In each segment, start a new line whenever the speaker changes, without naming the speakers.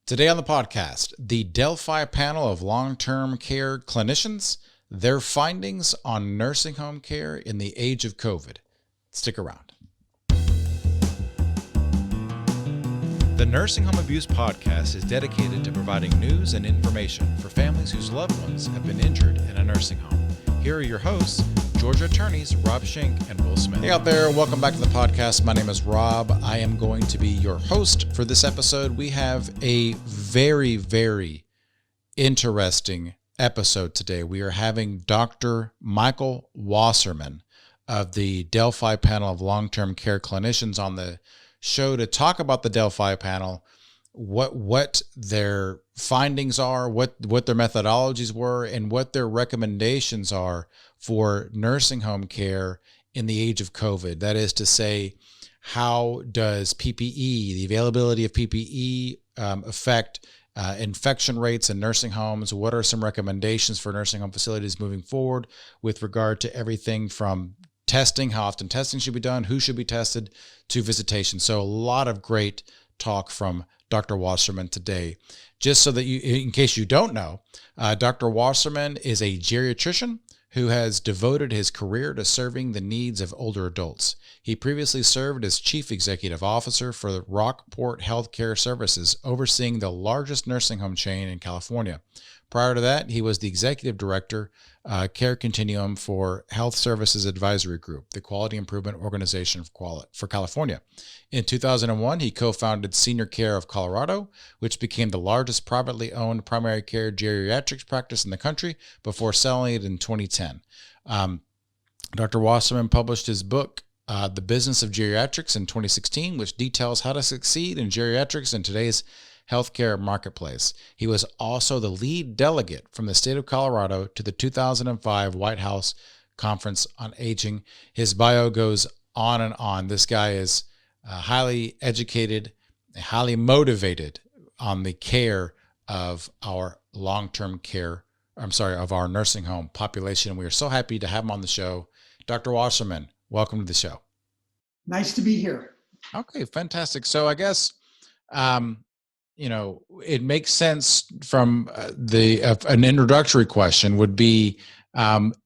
Today on the podcast, the Delphi panel of long-term care clinicians, their findings on nursing home care in the age of COVID. Stick around. The Nursing Home Abuse Podcast is dedicated to providing news and information for families whose loved ones have been injured in a nursing home. Here are your hosts, Georgia attorneys Rob Schenk and Will Smith. Hey out there, welcome back to the podcast. My name is Rob. I am going to be your host for this episode. We have a very interesting episode today. We are having Dr. Michael Wasserman of the Delphi panel of long-term care clinicians on the show to talk about the Delphi panel, what their findings are, what their methodologies were, and what their recommendations are for nursing home care in the age of COVID. That is to say, how does PPE, the availability of PPE, affect infection rates in nursing homes? What are some recommendations for nursing home facilities moving forward with regard to everything from testing, how often testing should be done, who should be tested, to visitation? So a lot of great talk from Dr. Wasserman today. Just so that you, in case you don't know, Dr. Wasserman is a geriatrician who has devoted his career to serving the needs of older adults. He previously served as Chief Executive Officer for Rockport Healthcare Services, overseeing the largest nursing home chain in California. Prior to that, he was the Executive Director, Care Continuum for Health Services Advisory Group, the Quality Improvement Organization for California. In 2001, he co-founded Senior Care of Colorado, which became the largest privately owned primary care geriatrics practice in the country before selling it in 2010. Dr. Wasserman published his book, The Business of Geriatrics, in 2016, which details how to succeed in geriatrics in today's healthcare marketplace. He was also the lead delegate from the state of Colorado to the 2005 White House Conference on Aging. His bio goes on and on. This guy is highly educated, highly motivated on the care of our long-term care, of our nursing home population. We are so happy to have him on the show. Dr. Wasserman, welcome to the show.
Nice to be here.
Okay, fantastic. So I guess, it makes sense from an introductory question would be,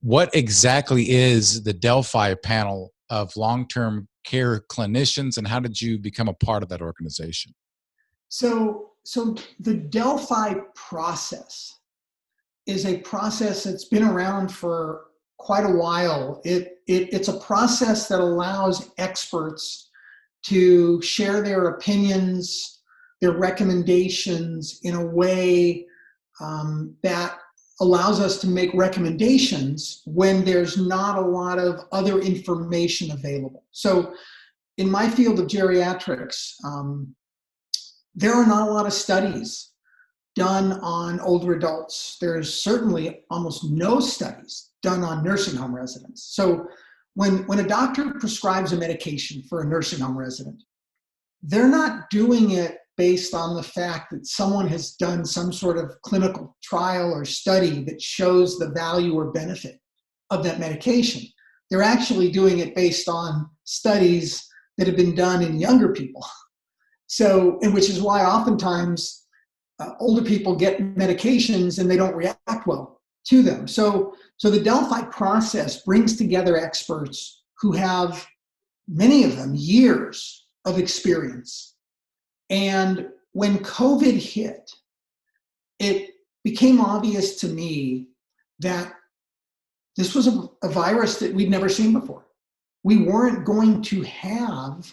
what exactly is the Delphi panel of long-term care clinicians, and how did you become a part of that organization?
So the Delphi process is a process that's been around for quite a while. It's a process that allows experts to share their opinions, their recommendations in a way that allows us to make recommendations when there's not a lot of other information available. So in my field of geriatrics, there are not a lot of studies done on older adults. There's certainly almost no studies done on nursing home residents. So when a doctor prescribes a medication for a nursing home resident, they're not doing it based on the fact that someone has done some sort of clinical trial or study that shows the value or benefit of that medication. They're actually doing it based on studies that have been done in younger people. So, and which is why oftentimes older people get medications and they don't react well to them. So the Delphi process brings together experts who have, many of them, years of experience. And when COVID hit, it became obvious to me that this was a virus that we'd never seen before. We weren't going to have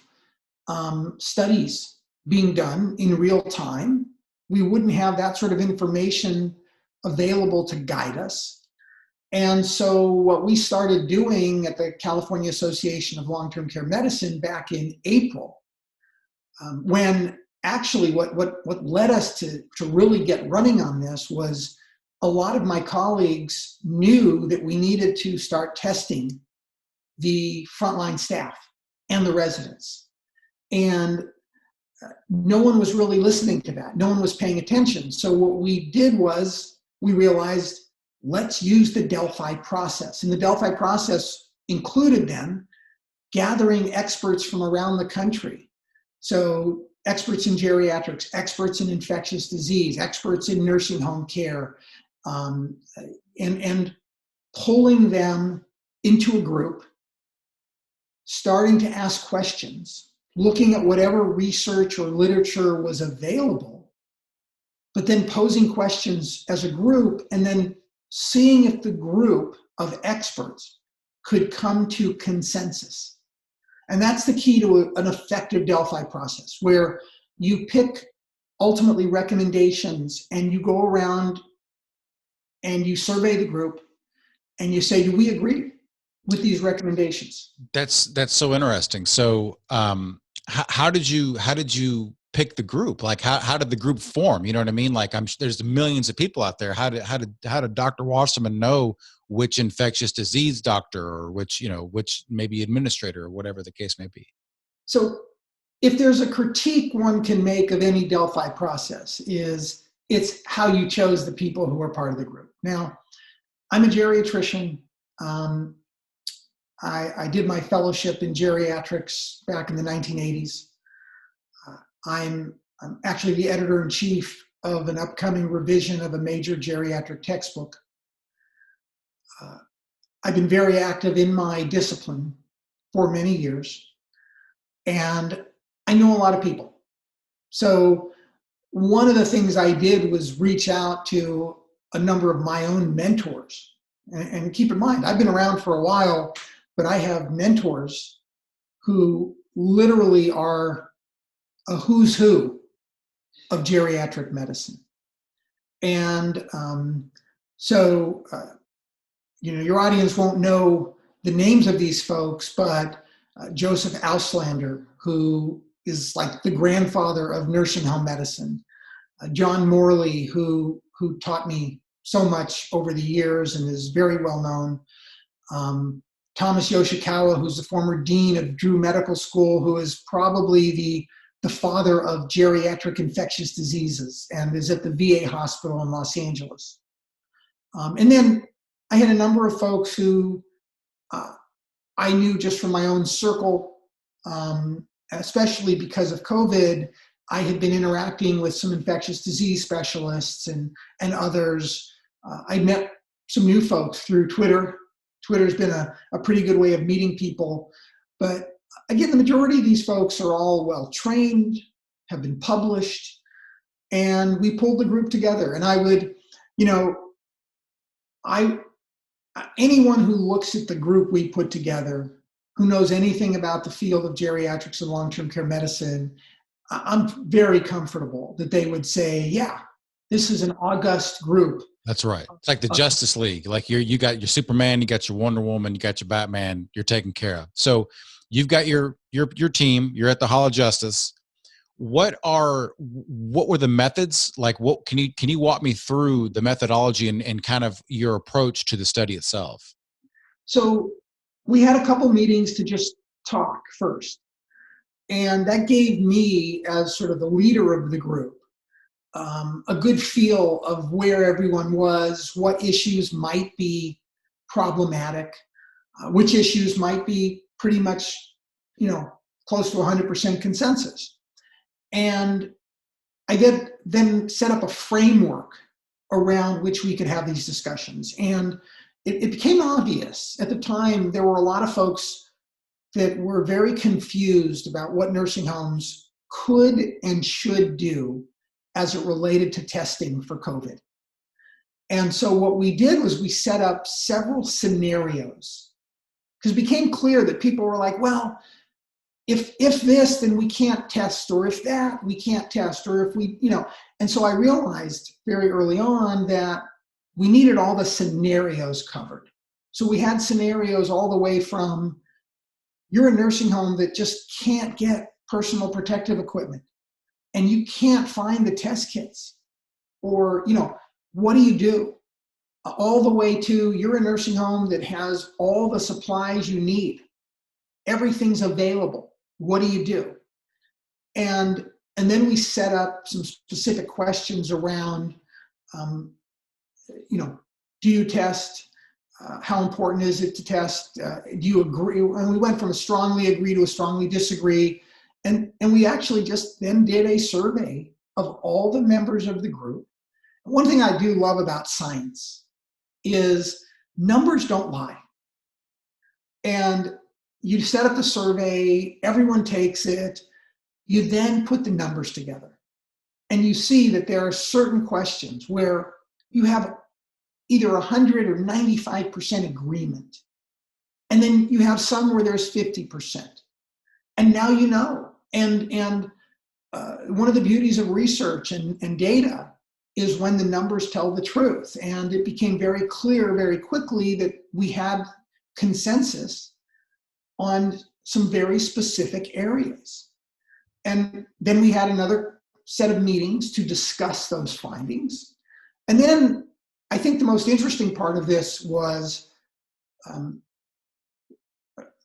studies being done in real time. We wouldn't have that sort of information available to guide us. And so what we started doing at the California Association of Long-Term Care Medicine back in April, when actually what led us to really get running on this was a lot of my colleagues knew that we needed to start testing the frontline staff and the residents. And no one was really listening to that. No one was paying attention. So what we did was we realized, let's use the Delphi process. And the Delphi process included then gathering experts from around the country. So experts in geriatrics, experts in infectious disease, experts in nursing home care, and pulling them into a group, starting to ask questions, looking at whatever research or literature was available, but then posing questions as a group and then seeing if the group of experts could come to consensus. And that's the key to an effective Delphi process, where you pick ultimately recommendations and you go around and you survey the group and you say, do we agree with these recommendations?
That's so interesting. So, how did you pick the group? Like, how did the group form? You know what I mean? Like, there's millions of people out there. How did Dr. Wasserman know which infectious disease doctor or which maybe administrator or whatever the case may be?
So, if there's a critique one can make of any Delphi process, it's how you chose the people who are part of the group. Now, I'm a geriatrician. I did my fellowship in geriatrics back in the 1980s. I'm actually the editor-in-chief of an upcoming revision of a major geriatric textbook. I've been very active in my discipline for many years, and I know a lot of people. So one of the things I did was reach out to a number of my own mentors. And keep in mind, I've been around for a while, but I have mentors who literally are a who's who of geriatric medicine. And your audience won't know the names of these folks, but Joseph Auslander, who is like the grandfather of nursing home medicine, John Morley, who taught me so much over the years and is very well known, Thomas Yoshikawa, who's the former dean of Drew Medical School, who is probably the father of geriatric infectious diseases and is at the VA hospital in Los Angeles. And then I had a number of folks who I knew just from my own circle, especially because of COVID. I had been interacting with some infectious disease specialists and others. I met some new folks through Twitter. Twitter's been a pretty good way of meeting people. But again, the majority of these folks are all well-trained, have been published, and we pulled the group together. And I would, anyone who looks at the group we put together, who knows anything about the field of geriatrics and long-term care medicine, I'm very comfortable that they would say, yeah, this is an august group.
That's right. It's like the Justice League. Like you got your Superman, you got your Wonder Woman, you got your Batman, you're taken care of. So you've got your team, you're at the Hall of Justice. What were the methods? Like what can you walk me through the methodology and kind of your approach to the study itself?
So we had a couple meetings to just talk first. And that gave me, as sort of the leader of the group, a good feel of where everyone was, what issues might be problematic, which issues might be pretty much, close to 100% consensus. And I then set up a framework around which we could have these discussions. And it became obvious at the time there were a lot of folks that were very confused about what nursing homes could and should do as it related to testing for COVID. And so what we did was we set up several scenarios, because it became clear that people were like, well, if this, then we can't test, or if that, we can't test, or if we, and so I realized very early on that we needed all the scenarios covered. So we had scenarios all the way from, you're a nursing home that just can't get personal protective equipment and you can't find the test kits, or, what do you do? All the way to, you're a nursing home that has all the supplies you need. Everything's available. What do you do? And then we set up some specific questions around, do you test? How important is it to test? Do you agree? And we went from a strongly agree to a strongly disagree. And we actually just then did a survey of all the members of the group. One thing I do love about science is numbers don't lie. And you set up the survey, everyone takes it, you then put the numbers together. And you see that there are certain questions where you have either 100 or 95% agreement. And then you have some where there's 50%. And now you know. And one of the beauties of research and data is when the numbers tell the truth. And it became very clear very quickly that we had consensus on some very specific areas. And then we had another set of meetings to discuss those findings. And then I think the most interesting part of this was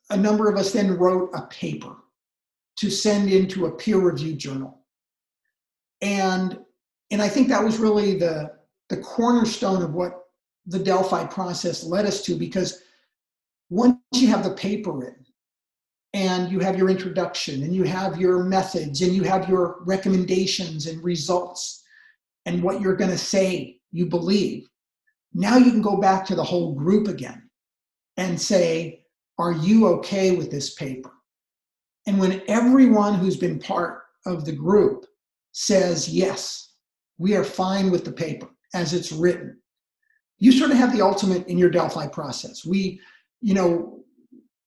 a number of us then wrote a paper to send into a peer-reviewed journal. And I think that was really the cornerstone of what the Delphi process led us to, because once you have the paper written, and you have your introduction, and you have your methods, and you have your recommendations and results, and what you're going to say you believe, now you can go back to the whole group again and say, are you okay with this paper? And when everyone who's been part of the group says, yes, we are fine with the paper as it's written, you sort of have the ultimate in your Delphi process. We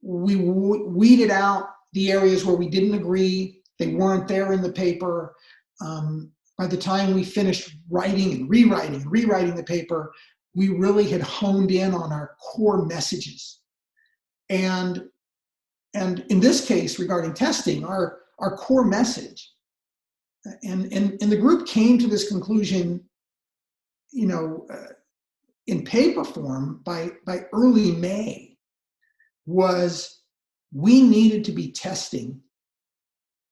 weeded out the areas where we didn't agree. They weren't there in the paper. By the time we finished writing and rewriting the paper, we really had honed in on our core messages. And in this case, regarding testing, our core message, and the group came to this conclusion, in paper form by early May, was we needed to be testing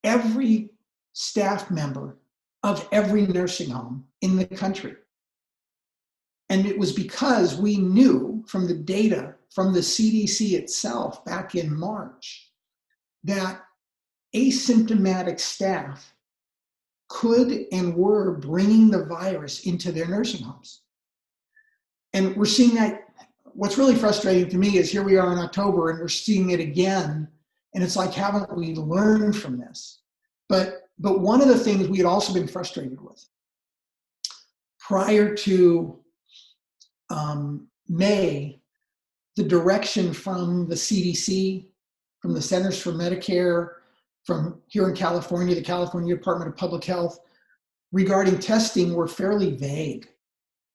every staff member of every nursing home in the country. And it was because we knew from the data from the CDC itself back in March that asymptomatic staff could and were bringing the virus into their nursing homes. And we're seeing that. What's really frustrating to me is here we are in October and we're seeing it again. And it's like, haven't we learned from this? But one of the things we had also been frustrated with prior to May, the direction from the CDC, from the Centers for Medicare, from here in California, the California Department of Public Health, regarding testing were fairly vague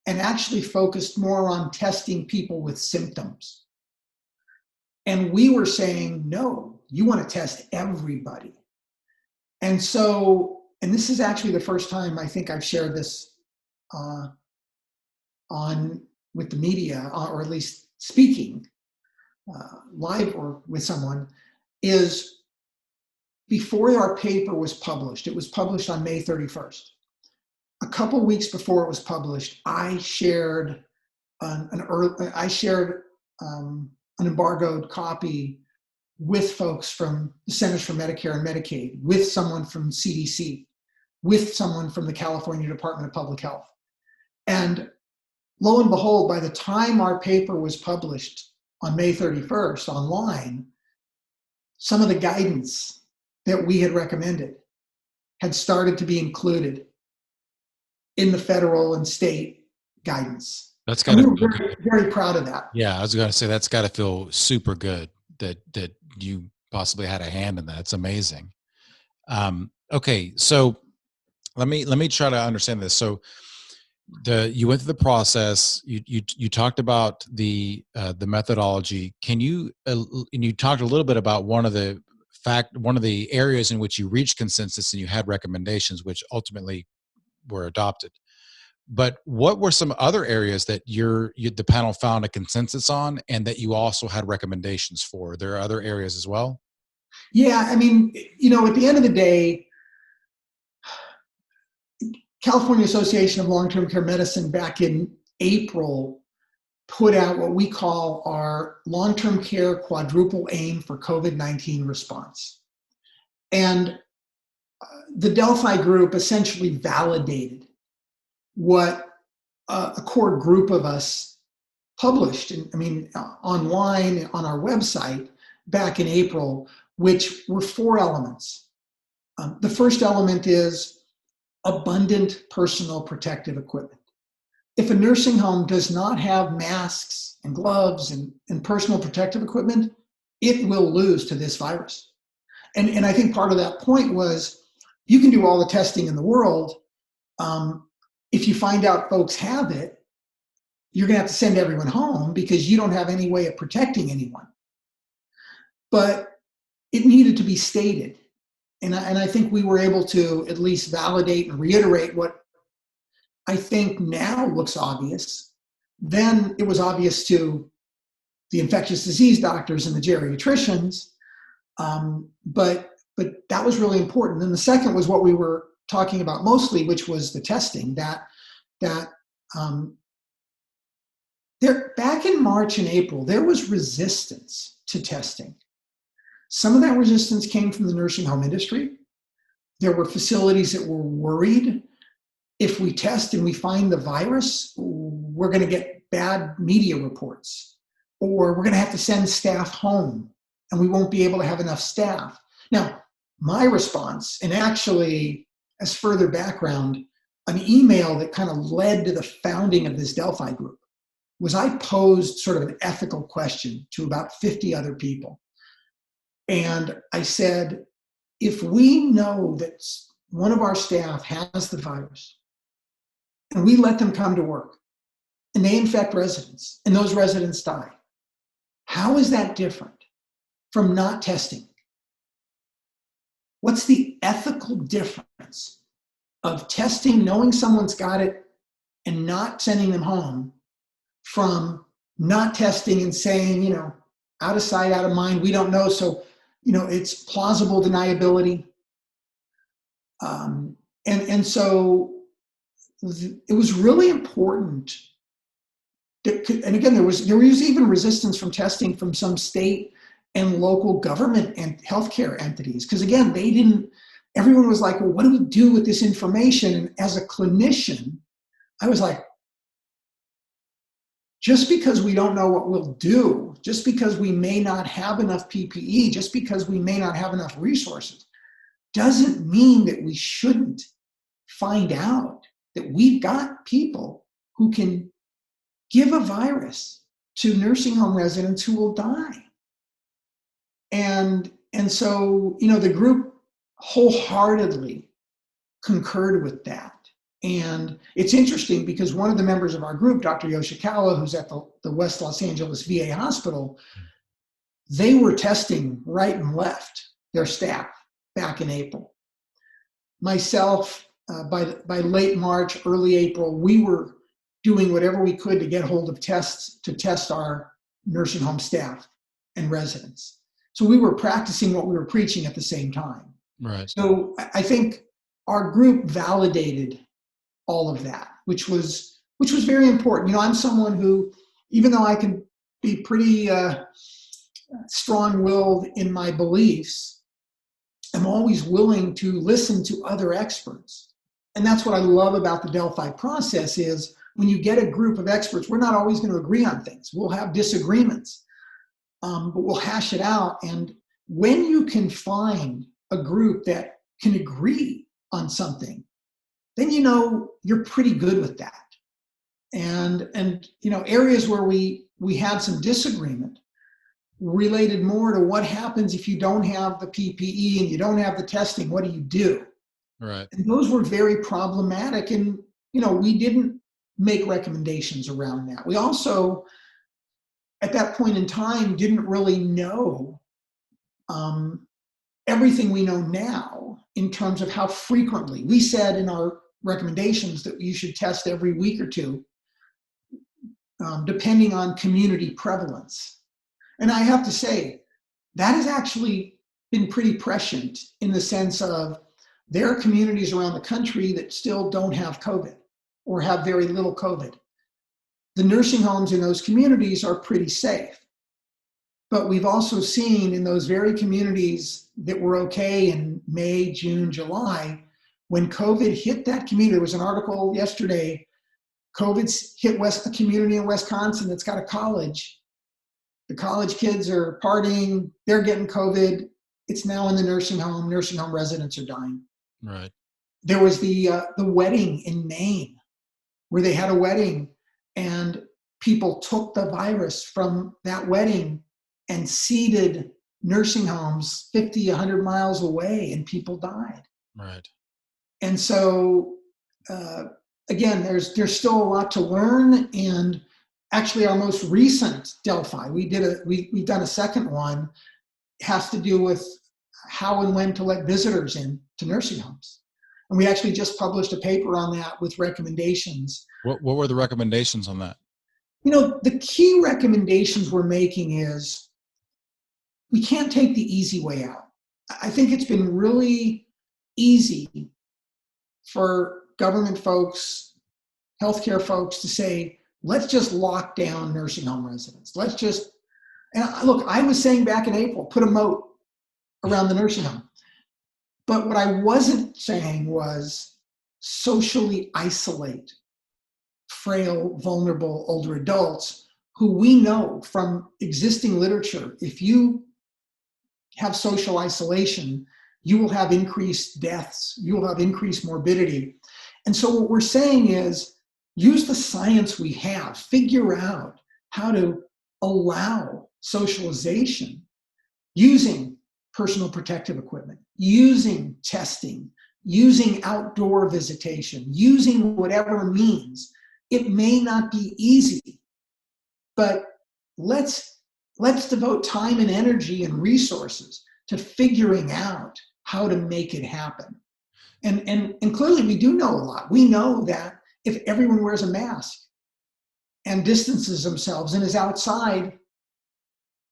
and actually focused more on testing people with symptoms. And we were saying, no, you want to test everybody. And so, and this is actually the first time I think I've shared this with the media, or at least speaking live or with someone, is before our paper was published. It was published on May 31st. A couple weeks before it was published, I shared an embargoed copy with folks from the Centers for Medicare and Medicaid, with someone from CDC, with someone from the California Department of Public Health. And lo and behold, by the time our paper was published on May 31st online, some of the guidance that we had recommended had started to be included in the federal and state guidance.
That's got to
be very, very proud of that.
Yeah, I was going to say that's got to feel super good that you possibly had a hand in that. It's amazing. Okay, so let me try to understand this. So you went through the process. You talked about the methodology. Can you and you talked a little bit about one of the areas in which you reached consensus and you had recommendations, which ultimately were adopted. But what were some other areas that the panel found a consensus on and that you also had recommendations for? There are other areas as well?
Yeah, I mean, at the end of the day, California Association of Long-Term Care Medicine back in April put out what we call our long-term care quadruple aim for COVID-19 response. And the Delphi group essentially validated what a core group of us published, online on our website back in April, which were 4 elements. The first element is abundant personal protective equipment. If a nursing home does not have masks and gloves and personal protective equipment, it will lose to this virus. And I think part of that point was you can do all the testing in the world. If you find out folks have it, you're going to have to send everyone home because you don't have any way of protecting anyone. But it needed to be stated. And I think we were able to at least validate and reiterate what I think now looks obvious. Then it was obvious to the infectious disease doctors and the geriatricians, but that was really important. And the second was what we were talking about mostly, which was the testing. There, back in March and April, there was resistance to testing. Some of that resistance came from the nursing home industry. There were facilities that were worried if we test and we find the virus, we're going to get bad media reports, or we're going to have to send staff home and we won't be able to have enough staff. Now, my response, and actually as further background, an email that kind of led to the founding of this Delphi group was I posed sort of an ethical question to about 50 other people. And I said, if we know that one of our staff has the virus and we let them come to work and they infect residents and those residents die, how is that different from not testing? What's the ethical difference of testing, knowing someone's got it, and not sending them home from not testing and saying, out of sight, out of mind, we don't know, so, it's plausible deniability. And so it was really important. And again, there was even resistance from testing from some state and local government and healthcare entities. Because again, everyone was like, well, what do we do with this information? And as a clinician, I was like, just because we don't know what we'll do, just because we may not have enough PPE, just because we may not have enough resources, doesn't mean that we shouldn't find out that we've got people who can give a virus to nursing home residents who will die. And so, the group wholeheartedly concurred with that. And it's interesting because one of the members of our group, Dr. Yoshikawa, who's at the West Los Angeles VA hospital, they were testing right and left their staff back in April. Myself, by late March, early April, we were doing whatever we could to get hold of tests to test our nursing home staff and residents. So we were practicing what we were preaching at the same time.
Right.
So I think our group validated all of that, which was very important. I'm someone who, even though I can be pretty strong-willed in my beliefs, I'm always willing to listen to other experts. And that's what I love about the Delphi process is when you get a group of experts, we're not always going to agree on things. We'll have disagreements, but we'll hash it out. And when you can find a group that can agree on something, then you're pretty good with that. And areas where we had some disagreement related more to what happens if you don't have the PPE and you don't have the testing, what do you do?
Right.
And those were very problematic. And, we didn't make recommendations around that. We also, at that point in time, didn't really know everything we know now in terms of how frequently. We said in our recommendations that you should test every week or two, depending on community prevalence. And I have to say, that has actually been pretty prescient in the sense of there are communities around the country that still don't have COVID or have very little COVID. The nursing homes in those communities are pretty safe. But we've also seen in those very communities that were okay in May, June, July, when COVID hit that community, there was an article yesterday, COVID's hit a community in Wisconsin that's got a college. The college kids are partying, they're getting COVID. It's now in the nursing home. Nursing home residents are dying.
Right.
There was the wedding in Maine, where they had a wedding and people took the virus from that wedding and seeded nursing homes 50, 100 miles away, and people died.
Right.
And so, again, there's still a lot to learn. And actually, our most recent Delphi, we've done a second one, has to do with how and when to let visitors in to nursing homes. And we actually just published a paper on that with recommendations.
What were the recommendations on that?
The key recommendations we're making is we can't take the easy way out. I think it's been really easy for government folks, healthcare folks to say, let's just lock down nursing home residents. Look, I was saying back in April, put a moat around the nursing home. But what I wasn't saying was socially isolate frail, vulnerable older adults who we know from existing literature, if you have social isolation, you will have increased deaths, you will have increased morbidity. And so what we're saying is use the science we have, figure out how to allow socialization using personal protective equipment, using testing, using outdoor visitation, using whatever means. It may not be easy, but let's devote time and energy and resources to figuring out how to make it happen. And clearly we do know a lot. We know that if everyone wears a mask and distances themselves and is outside,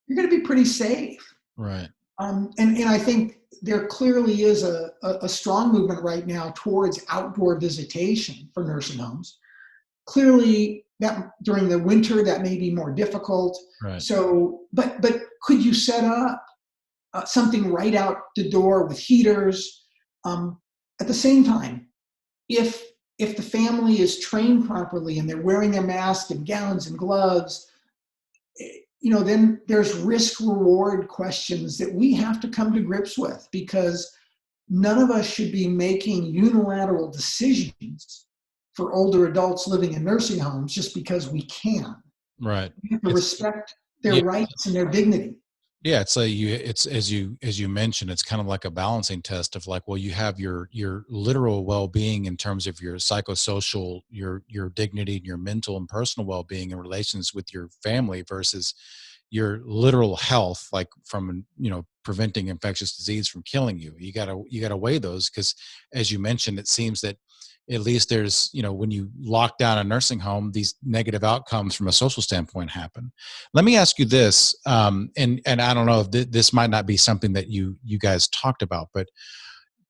you're going to be pretty safe.
Right.
And I think there clearly is a strong movement right now towards outdoor visitation for nursing homes. Clearly, that during the winter that may be more difficult.
Right.
So, but could you set up something right out the door with heaters? At the same time, if the family is trained properly and they're wearing their mask and gowns and gloves, then there's risk reward questions that we have to come to grips with, because none of us should be making unilateral decisions for older adults living in nursing homes just because we can.
Right.
We have to respect their rights and their dignity.
Yeah, it's as you mentioned, it's kind of like a balancing test of like, well, you have your literal well-being in terms of your psychosocial, your dignity, and your mental and personal well-being in relations with your family versus your literal health, like from preventing infectious disease from killing you. You gotta weigh those, because as you mentioned, it seems that at least there's, when you lock down a nursing home, these negative outcomes from a social standpoint happen. Let me ask you this, and I don't know if this might not be something that you guys talked about, but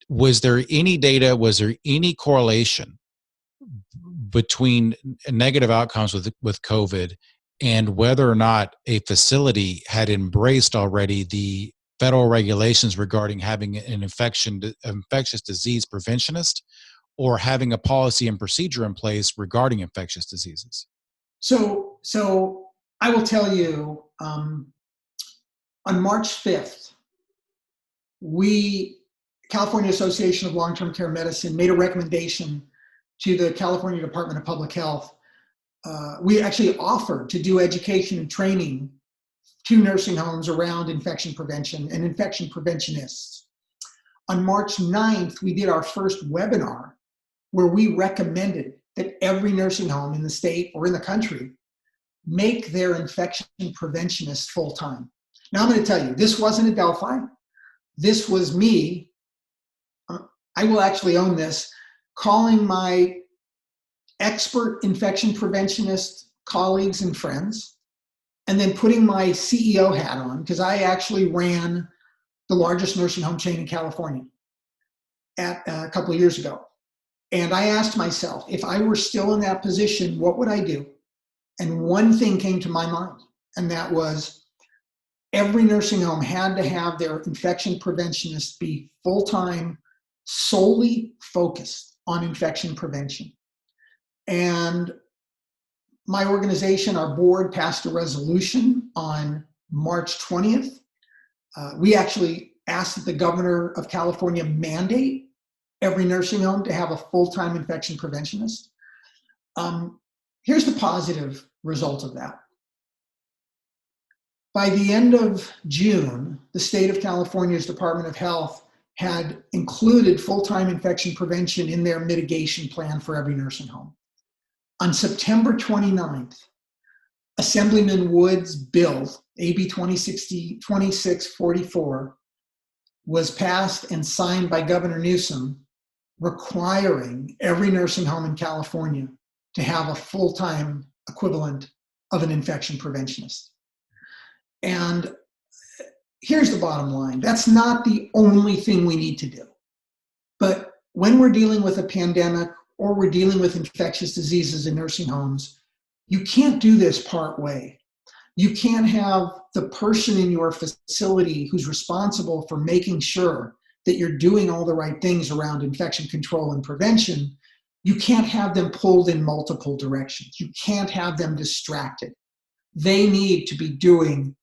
was there any data, was there any correlation between negative outcomes with COVID and whether or not a facility had embraced already the federal regulations regarding having an infectious disease preventionist, or having a policy and procedure in place regarding infectious diseases?
So I will tell you, on March 5th, California Association of Long-Term Care Medicine made a recommendation to the California Department of Public Health. We actually offered to do education and training to nursing homes around infection prevention and infection preventionists. On March 9th, we did our first webinar where we recommended that every nursing home in the state or in the country make their infection preventionist full-time. Now I'm going to tell you, this wasn't a Delphi. This was me. I will actually own this, calling my expert infection preventionist colleagues and friends, and then putting my CEO hat on, because I actually ran the largest nursing home chain in California a couple of years ago. And I asked myself, if I were still in that position, what would I do? And one thing came to my mind, and that was, every nursing home had to have their infection preventionist be full-time, solely focused on infection prevention. And my organization, our board, passed a resolution on March 20th. We actually asked that the governor of California mandate every nursing home to have a full-time infection preventionist. Here's the positive result of that. By the end of June, the state of California's Department of Health had included full-time infection prevention in their mitigation plan for every nursing home. On September 29th, Assemblyman Wood's bill, AB 2644, was passed and signed by Governor Newsom, requiring every nursing home in California to have a full-time equivalent of an infection preventionist. And here's the bottom line. That's not the only thing we need to do. But when we're dealing with a pandemic or we're dealing with infectious diseases in nursing homes, you can't do this part way. You can't have the person in your facility who's responsible for making sure that you're doing all the right things around infection control and prevention. You can't have them pulled in multiple directions. You can't have them distracted. They need to be doing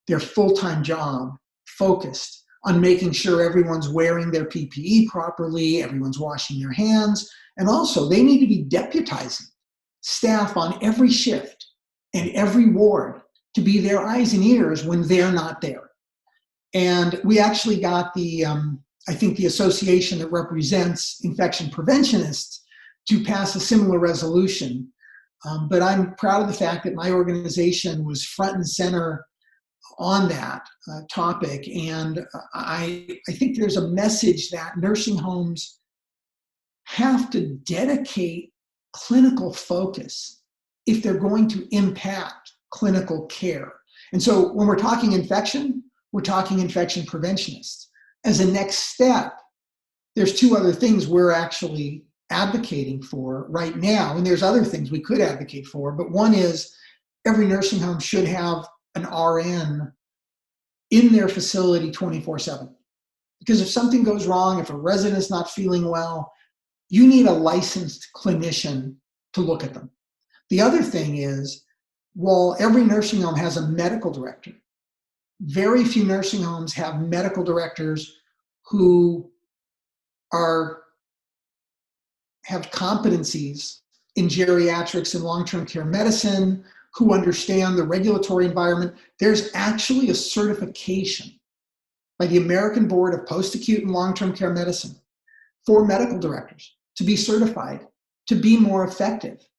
their full-time job, focused on making sure everyone's wearing their PPE properly, everyone's washing their hands, and also they need to be deputizing staff on every shift and every ward to be their eyes and ears when they're not there. And we actually got the association that represents infection preventionists to pass a similar resolution. But I'm proud of the fact that my organization was front and center on that topic. And I think there's a message that nursing homes have to dedicate clinical focus if they're going to impact clinical care. And so when we're talking infection, we're talking infection preventionists. As a next step, there's two other things we're actually advocating for right now, and there's other things we could advocate for, but one is every nursing home should have an RN in their facility 24/7. Because if something goes wrong, if a resident's not feeling well, you need a licensed clinician to look at them. The other thing is, while every nursing home has a medical director, very few nursing homes have medical directors who have competencies in geriatrics and long-term care medicine, who understand the regulatory environment. There's actually a certification by the American Board of Post-Acute and Long-Term Care Medicine for medical directors to be certified, to be more effective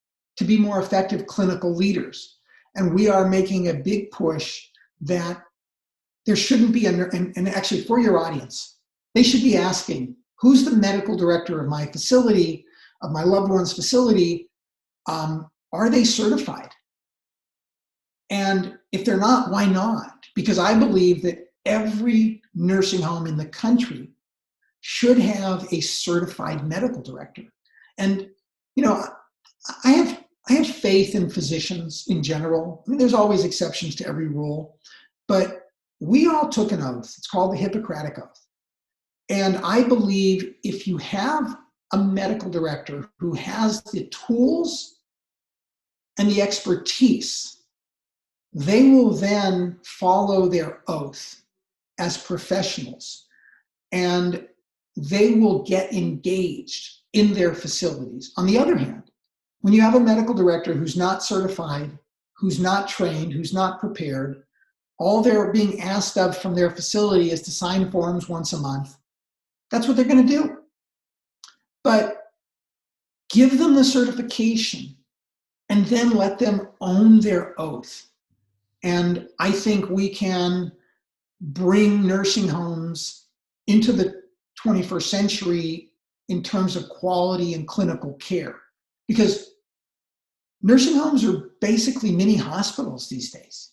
clinical leaders. And we are making a big push that there shouldn't be, and actually for your audience, they should be asking, who's the medical director of my facility, of my loved one's facility? Are they certified? And if they're not, why not? Because I believe that every nursing home in the country should have a certified medical director. And, I have faith in physicians in general. I mean, there's always exceptions to every rule, but we all took an oath. It's called the Hippocratic Oath. And I believe if you have a medical director who has the tools and the expertise, they will then follow their oath as professionals, and they will get engaged in their facilities. On the other hand, when you have a medical director who's not certified, who's not trained, who's not prepared, all they're being asked of from their facility is to sign forms once a month. That's what they're going to do. But give them the certification and then let them own their oath. And I think we can bring nursing homes into the 21st century in terms of quality and clinical care. Because nursing homes are basically mini hospitals these days.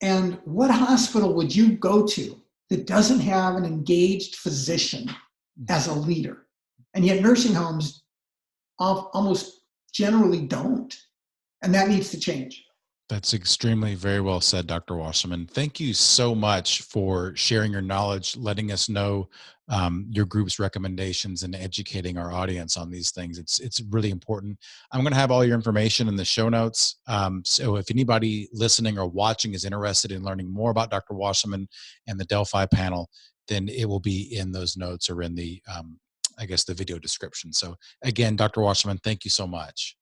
And what hospital would you go to that doesn't have an engaged physician as a leader? And yet nursing homes almost generally don't. And that needs to change.
That's extremely very well said, Dr. Wasserman. Thank you so much for sharing your knowledge, letting us know your group's recommendations, and educating our audience on these things. It's really important. I'm going to have all your information in the show notes. So if anybody listening or watching is interested in learning more about Dr. Wasserman and the Delphi panel, then it will be in those notes or in the, I guess, the video description. So again, Dr. Wasserman, thank you so much.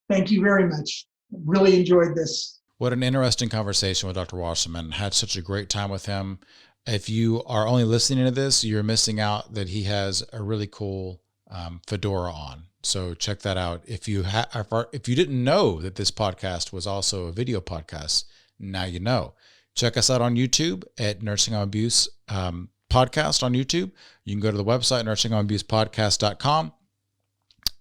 Thank you very much. Really enjoyed this.
What an interesting conversation with Dr. Wasserman. Had such a great time with him. If you are only listening to this, you're missing out that he has a really cool fedora on. So check that out. If you didn't know that this podcast was also a video podcast, now you know. Check us out on YouTube at Nursing Home Abuse Podcast on YouTube. You can go to the website, nursinghomeabusepodcast.com.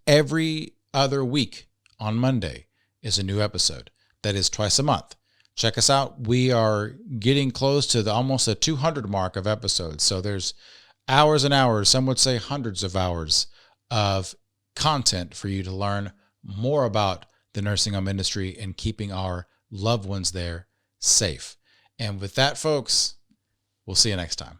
Every other week on Monday is a new episode. That is twice a month. Check us out. We are getting close to almost a 200 mark of episodes. So there's hours and hours, some would say hundreds of hours of content for you to learn more about the nursing home industry and keeping our loved ones there safe. And with that, folks, we'll see you next time.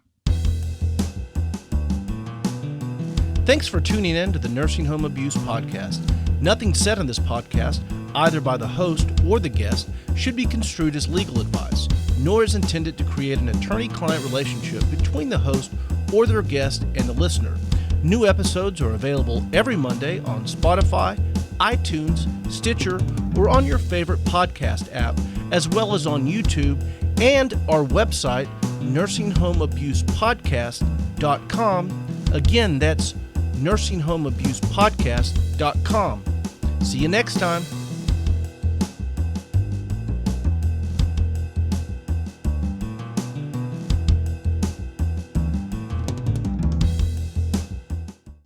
Thanks for tuning in to the Nursing Home Abuse Podcast. Nothing said on this podcast, either by the host or the guest, should be construed as legal advice, nor is intended to create an attorney-client relationship between the host or their guest and the listener. New episodes are available every Monday on Spotify, iTunes, Stitcher, or on your favorite podcast app, as well as on YouTube and our website, nursinghomeabusepodcast.com. Again, that's nursinghomeabusepodcast.com. See you next time.